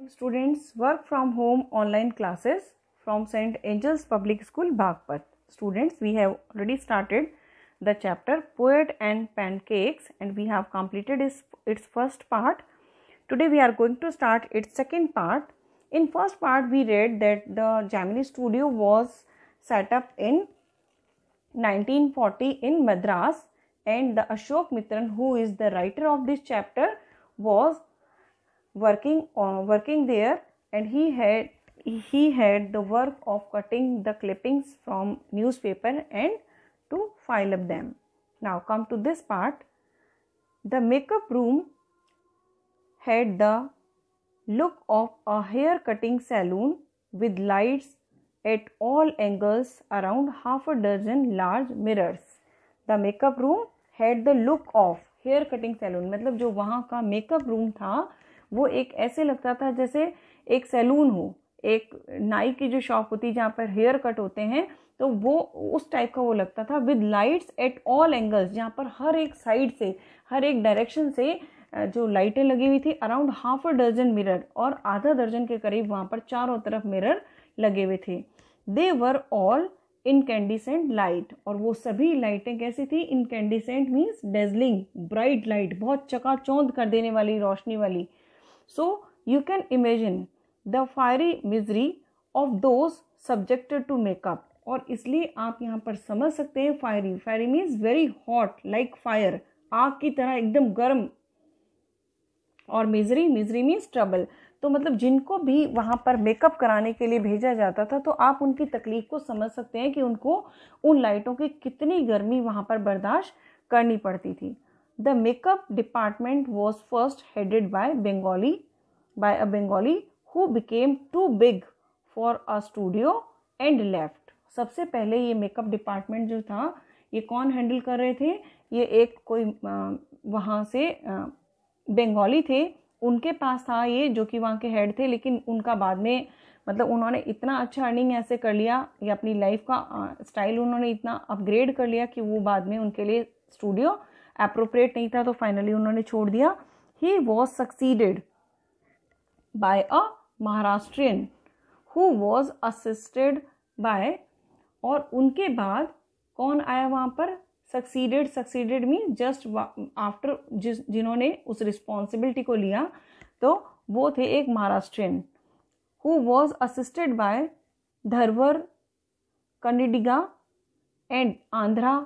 Students, work from home online classes from St. Angel's Public School, Bagpat. Students, we have already started the chapter Poet and Pancakes and we have completed its first part. Today we are going to start its second part. In first part we read that the Gemini Studio was set up in 1940 in Madras, and the Ashok Mitran, who is the writer of this chapter, was working there, and he had the work of cutting the clippings from newspaper and to file up them. Now come to this part. The makeup room had the look of a hair cutting salon with lights at all angles around half a dozen large mirrors. The makeup room had the look of hair cutting salon, मतलब जो वहाँ का makeup room था वो एक ऐसे लगता था जैसे एक सैलून हो, एक नाई की जो शॉप होती है जहाँ पर हेयर कट होते हैं, तो वो उस टाइप का वो लगता था. With lights at all angles, जहाँ पर हर एक साइड से, हर एक डायरेक्शन से जो लाइटें लगी हुई थी. Around half a dozen mirror, और आधा दर्जन के करीब वहाँ पर चारों तरफ मिरर लगे हुए थे. दे वर ऑल इनकैंडिसेंट लाइट, और वो सभी लाइटें कैसी थी? Incandescent means dazzling, bright light, बहुत चकाचौंध कर देने वाली, रोशनी वाली. So you can imagine the fiery misery of those subjected to makeup. और इसलिए आप यहाँ पर समझ सकते हैं fiery. Fiery means very hot, like fire, आग की तरह एकदम गर्म. और मिजरी मीन्स ट्रबल. तो मतलब जिनको भी वहाँ पर मेकअप कराने के लिए भेजा जाता था, तो आप उनकी तकलीफ को समझ सकते हैं कि उनको उन लाइटों की कितनी गर्मी वहाँ पर बर्दाश्त करनी पड़ती थी. The makeup department was first headed by a Bengali who became too big for a studio and left. सबसे पहले ये मेकअप डिपार्टमेंट जो था, ये कौन हैंडल कर रहे थे? ये एक कोई वहाँ से बंगाली थे, उनके पास था ये, जो कि वहाँ के हेड थे. लेकिन उनका बाद में मतलब उन्होंने इतना अच्छा अर्निंग ऐसे कर लिया, या अपनी लाइफ का स्टाइल उन्होंने इतना अपग्रेड कर लिया कि वो बाद में उनके लिए स्टूडियो अप्रोप्रिएट नहीं था, तो फाइनली उन्होंने छोड़ दिया. He was succeeded by a Maharashtrian who was assisted bye, और उनके बाद कौन आया वहाँ पर? सक्सीडेड मीन जस्ट आफ्टर, जिन्होंने उस रिस्पॉन्सिबिलिटी को लिया, तो वो थे एक Maharashtrian. Who was assisted by Dharwar, Kannadiga and Andhra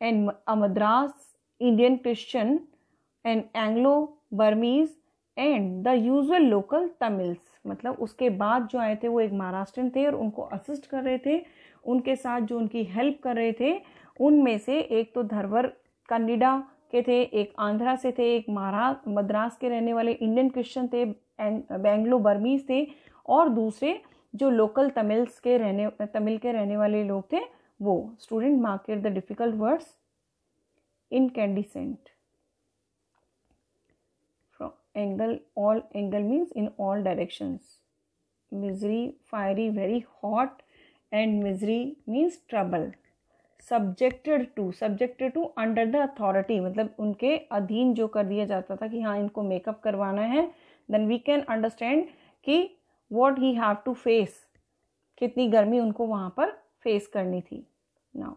and Madras Indian Christian and Anglo-Burmese and the usual local Tamils. मतलब उसके बाद जो आए थे वो एक महाराष्ट्रन थे और उनको असिस्ट कर रहे थे. उनके साथ जो उनकी हेल्प कर रहे थे उनमें से एक तो धरवर कन्नड़ा के थे, एक आंध्रा से थे, एक मद्रास के रहने वाले इंडियन क्रिश्चियन थे, बैंगलो बर्मीज थे, और दूसरे जो लोकल तमिल के रहने वाले लोग थे वो. Student market the difficult words. Incandescent, from angle, all angle means in all directions. Misery, fiery, very hot, and misery means trouble. Subjected to under the authority, मतलब उनके अधीन जो कर दिया जाता था कि हाँ इनको मेकअप करवाना है. then we can understand कि what he have to face, कितनी गर्मी उनको वहाँ पर फेस करनी थी. now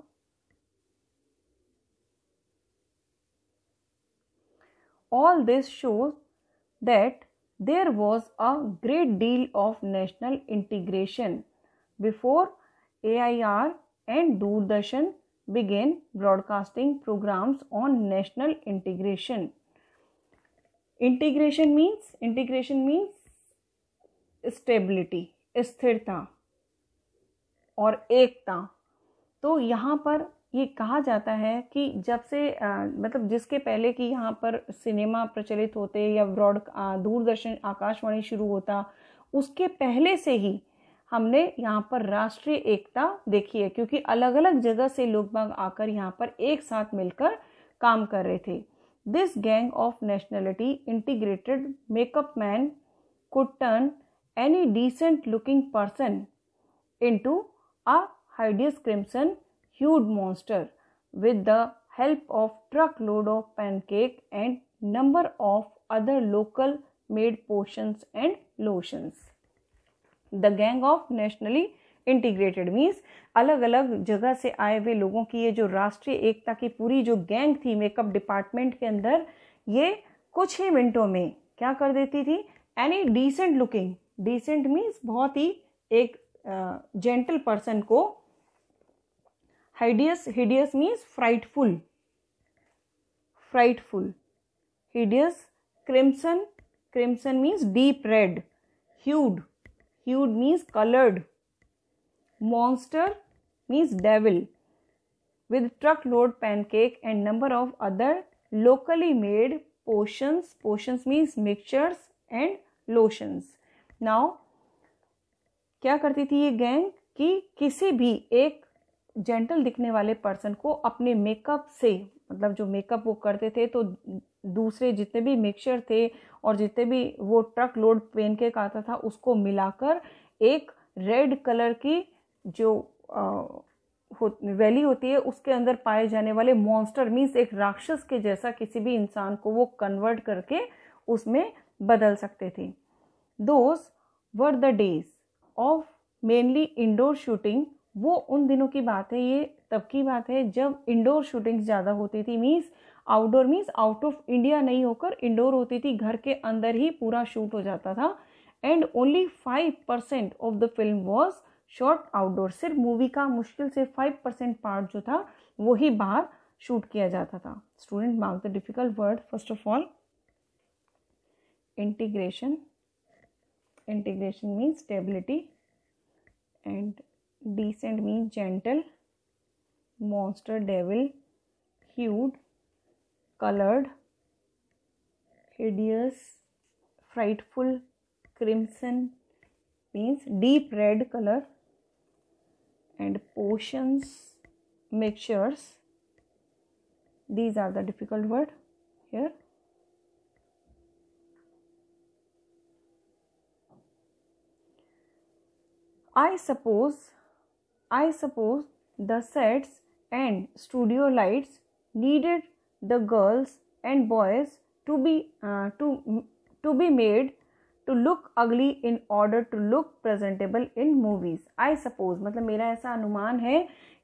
all this shows that there was a great deal of national integration before AIR and Doordarshan began broadcasting programs on national integration. Integration means stability, स्थिरता और एकता. तो यहाँ पर ये कहा जाता है कि जब से मतलब जिसके पहले कि यहाँ पर सिनेमा प्रचलित होते या दूरदर्शन आकाशवाणी शुरू होता, उसके पहले से ही हमने यहाँ पर राष्ट्रीय एकता देखी है, क्योंकि अलग अलग जगह से लोग बाग आकर यहाँ पर एक साथ मिलकर काम कर रहे थे. This gang of nationality integrated makeup man could turn any decent looking person into a hideous crimson hued monster with the help of truckload of pancake and number of other local made potions and lotions. The gang of nationally integrated means अलग अलग जगह से आए हुए लोगों की ये जो राष्ट्रीय एकता की पूरी जो गैंग थी मेकअप डिपार्टमेंट के अंदर, ये कुछ ही मिनटों में क्या कर देती थी, any decent looking, decent means बहुत ही एक जेंटल पर्सन को, hideous, hideous means frightful, frightful, hideous, crimson, crimson means deep red, hued, hued means colored, monster means devil, with truckload pancake and number of other locally made potions, potions means mixtures and lotions. Now क्या करती थी ये gang कि किसी भी एक gentle दिखने वाले पर्सन को अपने मेकअप से, मतलब जो मेकअप वो करते थे तो दूसरे जितने भी मिक्सचर थे और जितने भी वो ट्रक लोड पेन केक आता था उसको मिलाकर एक रेड कलर की जो वैली होती है उसके अंदर पाए जाने वाले मॉन्स्टर मीन्स एक राक्षस के जैसा किसी भी इंसान को वो कन्वर्ट करके उसमें बदल सकते थे. Those were the days of mainly indoor shooting. वो उन दिनों की बात है, ये तब की बात है जब इंडोर शूटिंग्स ज़्यादा होती थी. Means outdoor means out of India नहीं होकर इंडोर होती थी, घर के अंदर ही पूरा शूट हो जाता था. And only 5% of the film was shot outdoor. सिर्फ मूवी का मुश्किल से 5% पार्ट जो था वो ही बाहर शूट किया जाता था. Student mark the difficult word. First of all integration. Integration means stability and decent means gentle, monster devil, hued, colored, hideous, frightful, crimson means deep red color, and potions, mixtures. These are the difficult word here. I suppose the sets and studio lights needed the girls and boys to be made to look ugly in order to look presentable in movies. I suppose मतलब मेरा ऐसा अनुमान है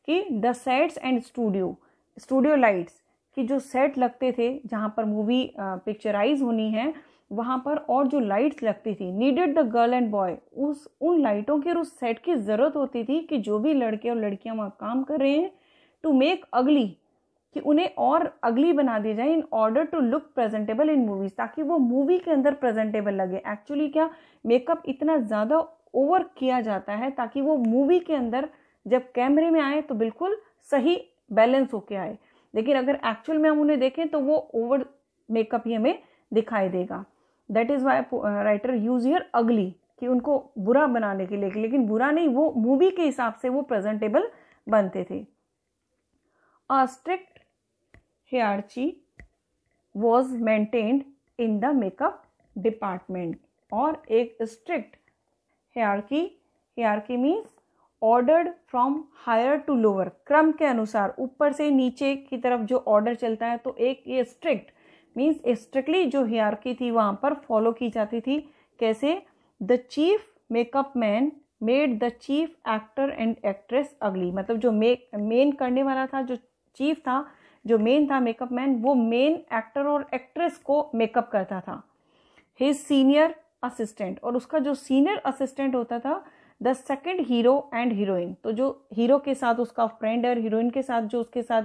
कि the sets and studio lights कि जो set लगते थे जहाँ पर मूवी पिक्चराइज होनी है वहाँ पर और जो लाइट्स लगती थी, needed the girl and boy, उन लाइटों की और उस सेट की ज़रूरत होती थी कि जो भी लड़के और लड़कियाँ वहाँ काम कर रहे हैं टू मेक अगली, कि उन्हें और अगली बना दिया जाए in order to look presentable in movies, ताकि वो मूवी के अंदर प्रेजेंटेबल लगे. एक्चुअली क्या मेकअप इतना ज़्यादा ओवर किया जाता है ताकि वो मूवी के अंदर जब कैमरे में आए तो बिल्कुल सही बैलेंस होके आए, लेकिन अगर एक्चुअल में हम उन्हें देखें तो वो ओवर मेकअप ही हमें दिखाई देगा. That is why writer use here अगली, कि उनको बुरा बनाने के लिए, लेकिन बुरा नहीं, वो मूवी के हिसाब से वो प्रेजेंटेबल बनते थे. A strict hierarchy was maintained in the makeup department. और एक strict hierarchy means ordered from higher to lower, क्रम के अनुसार ऊपर से नीचे की तरफ जो ऑर्डर चलता है, तो एक ये स्ट्रिक्ट मीन्स स्ट्रिक्टली जो हियरार्की थी वहाँ पर फॉलो की जाती थी. कैसे? The chief makeup man made the chief actor and actress अगली. मतलब जो मेन करने वाला था, जो चीफ था, जो मेन था मेकअप मैन, वो मेन एक्टर और एक्ट्रेस को मेकअप करता था. हिज सीनियर असिस्टेंट, और उसका जो सीनियर असिस्टेंट होता था the second hero and heroine. तो जो हीरो के साथ उसका फ्रेंड है और हीरोइन के साथ जो उसके साथ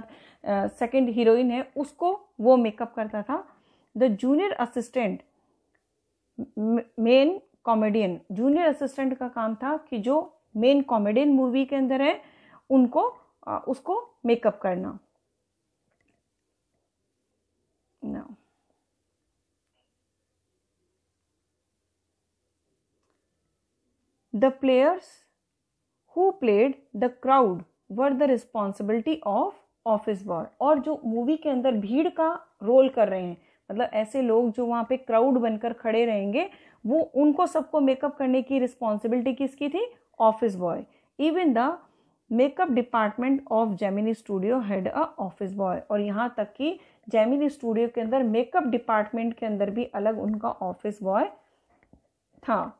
सेकेंड हीरोइन है उसको वो मेकअप करता था. The junior assistant main comedian. Junior assistant का काम था कि जो मेन कॉमेडियन मूवी के अंदर है उनको उसको मेकअप करना. Now the players who played the crowd were the responsibility of office boy. और जो मूवी के अंदर भीड़ का रोल कर रहे हैं, मतलब ऐसे लोग जो वहाँ पे क्राउड बनकर खड़े रहेंगे, वो उनको सबको मेकअप करने की रिस्पॉन्सिबिलिटी किसकी थी? Office boy. Even the makeup department of Gemini studio had a office boy. और यहाँ तक कि जेमिनी स्टूडियो के अंदर मेकअप डिपार्टमेंट के अंदर भी अलग उनका ऑफिस बॉय था.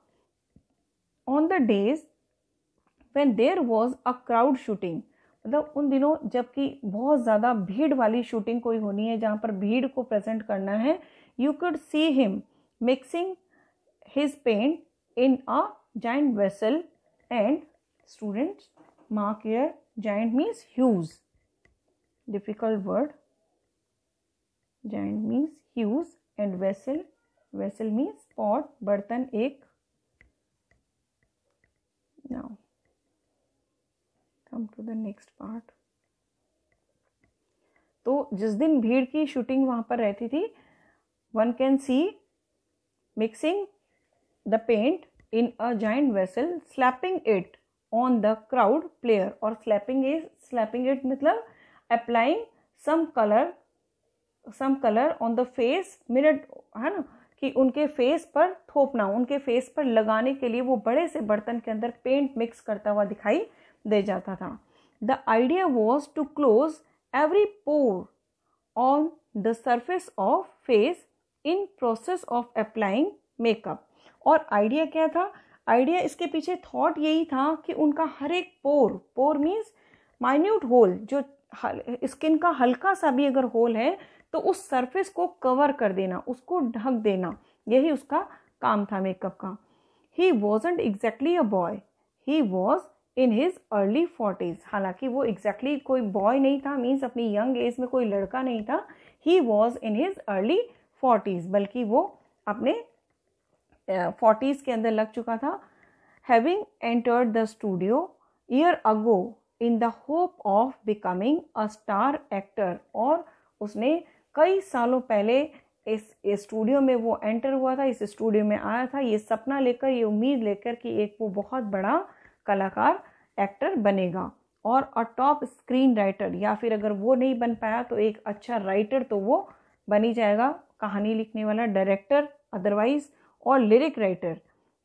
On the days when there was a crowd shooting, मतलब उन दिनों जबकि बहुत ज़्यादा भीड़ वाली शूटिंग कोई होनी है, जहाँ पर भीड़ को प्रेजेंट करना है, you could see him mixing his paint in a giant vessel and students mark here, giant means huge, difficult word. Giant means huge and vessel means pot, बर्तन एक. Now come to the next part. तो जिस दिन भीड़ की shooting वहां पर रहती थी, one can see mixing the paint in a giant vessel, slapping it on the crowd player. और slapping it मतलब applying some color on the face, mirror, है ना, कि उनके फेस पर थोपना, उनके फेस पर लगाने के लिए वो बड़े से बर्तन के अंदर पेंट मिक्स करता हुआ दिखाई दे जाता था. The idea was to close every pore on the surface of face in process of applying makeup. और आइडिया क्या था? आइडिया इसके पीछे थॉट यही था कि उनका हर एक पोर मीन्स माइन्यूट होल, जो स्किन का हल्का सा भी अगर होल है तो उस सरफेस को कवर कर देना, उसको ढक देना, यही उसका काम था मेकअप का. He wasn't exactly a boy, he was in his early 40s. हालांकि वो एग्जैक्टली कोई बॉय नहीं था, मीन्स अपनी यंग एज में कोई लड़का नहीं था. ही was in his early 40s, बल्कि वो अपने 40s के अंदर लग चुका था. Having entered the studio year ago in the hope of becoming a star actor. और उसने कई सालों पहले इस स्टूडियो में वो एंटर हुआ था, इस स्टूडियो में आया था ये सपना लेकर, ये उम्मीद लेकर कि एक वो बहुत बड़ा कलाकार एक्टर बनेगा और अ टॉप स्क्रीन राइटर, या फिर अगर वो नहीं बन पाया तो एक अच्छा राइटर तो वो बन ही जाएगा, कहानी लिखने वाला, डायरेक्टर अदरवाइज, और lyric writer.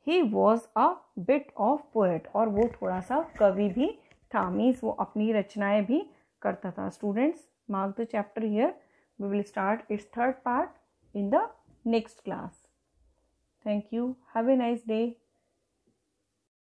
He was a bit of poet, और वो थोड़ा सा कवि भी था, मीन्स वो अपनी रचनाएं भी करता था. Students, mark the chapter here. We will start its third part in the next class. Thank you. Have a nice day.